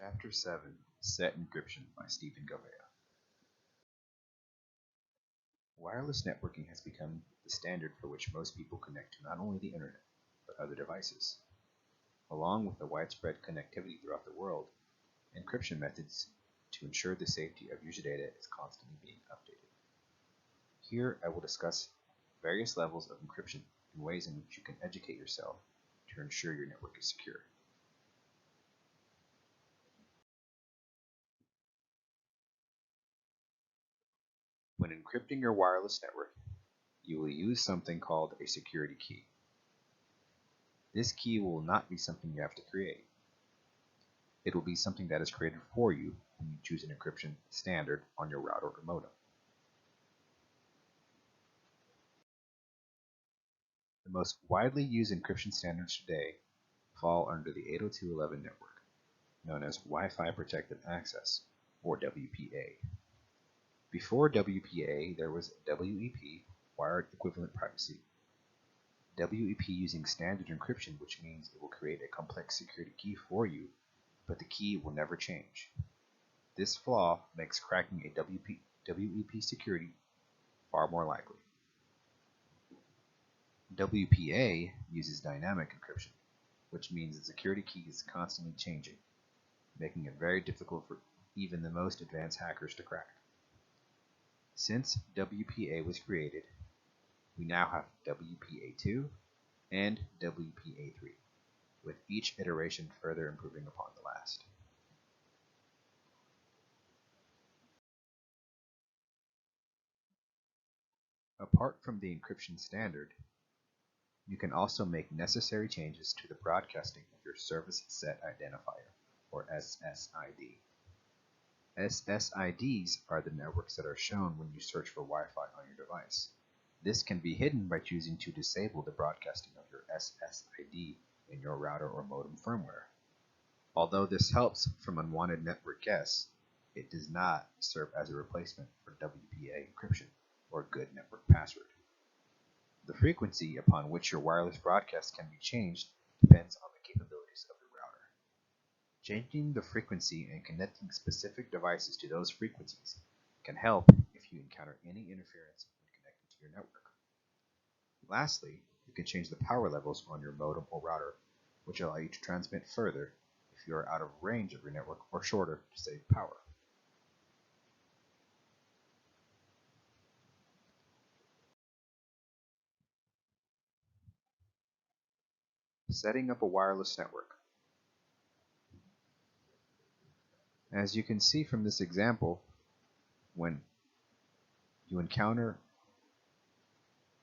Chapter 7 Set Encryption by Stephen Govea. Wireless networking has become the standard for which most people connect to not only the internet, but other devices. Along with the widespread connectivity throughout the world, encryption methods to ensure the safety of user data is constantly being updated. Here I will discuss various levels of encryption and ways in which you can educate yourself to ensure your network is secure. When encrypting your wireless network, you will use something called a security key. This key will not be something you have to create. It will be something that is created for you when you choose an encryption standard on your router or modem. The most widely used encryption standards today fall under the 802.11 network, known as Wi-Fi Protected Access, or WPA. Before WPA, there was WEP, Wired Equivalent Privacy. WEP using standard encryption, which means it will create a complex security key for you, but the key will never change. This flaw makes cracking a WEP security far more likely. WPA uses dynamic encryption, which means the security key is constantly changing, making it very difficult for even the most advanced hackers to crack. Since WPA was created, we now have WPA2 and WPA3, with each iteration further improving upon the last. Apart from the encryption standard, you can also make necessary changes to the broadcasting of your Service Set Identifier, or SSID. SSIDs are the networks that are shown when you search for Wi-Fi on your device. This can be hidden by choosing to disable the broadcasting of your SSID in your router or modem firmware. Although this helps from unwanted network guests, it does not serve as a replacement for WPA encryption or good network password. The frequency upon which your wireless broadcast can be changed depends on the capabilities of your router. Changing the frequency and connecting specific devices to those frequencies can help if you encounter any interference when connecting to your network. Lastly, you can change the power levels on your modem or router, which allow you to transmit further if you are out of range of your network or shorter to save power. Setting up a wireless network. As you can see from this example, when you encounter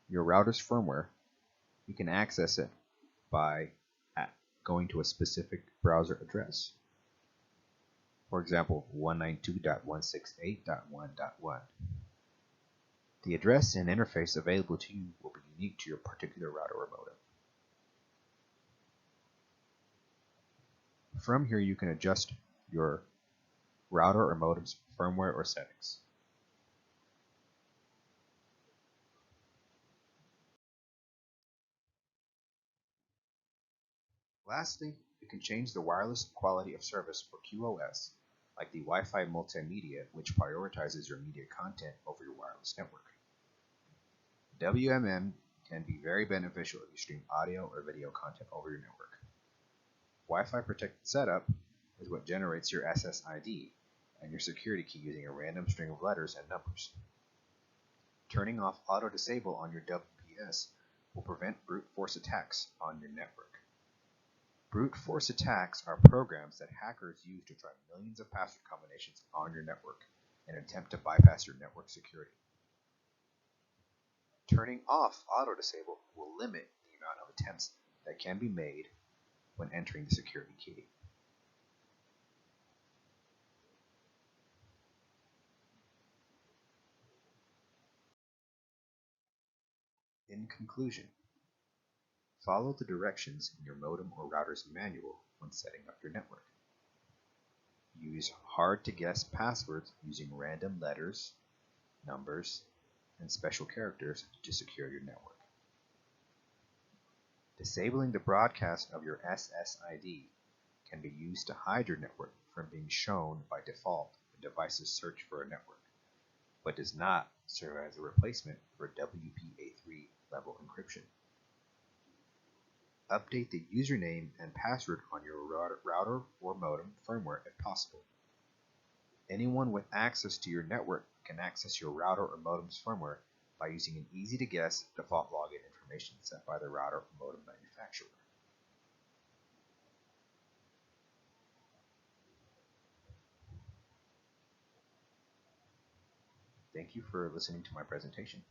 your router's firmware, you can access it by going to a specific browser address. For example, 192.168.1.1. The address and interface available to you will be unique to your particular router or modem. From here, you can adjust your router or modem's firmware or settings. Lastly, you can change the wireless quality of service for QoS, like the Wi-Fi multimedia, which prioritizes your media content over your wireless network. WMM can be very beneficial if you stream audio or video content over your network. Wi-Fi protected setup is what generates your SSID and your security key using a random string of letters and numbers. Turning off auto disable on your WPS will prevent brute force attacks on your network. Brute force attacks are programs that hackers use to try millions of password combinations on your network in an attempt to bypass your network security. Turning off auto disable will limit the amount of attempts that can be made when entering the security key. In conclusion, follow the directions in your modem or router's manual when setting up your network. Use hard-to-guess passwords using random letters, numbers, and special characters to secure your network. Disabling the broadcast of your SSID can be used to hide your network from being shown by default when devices search for a network, but does not serve as a replacement for WPA3 level encryption. Update the username and password on your router or modem firmware if possible. Anyone with access to your network can access your router or modem's firmware by using an easy-to-guess default login information set by the router or modem manufacturer. Thank you for listening to my presentation.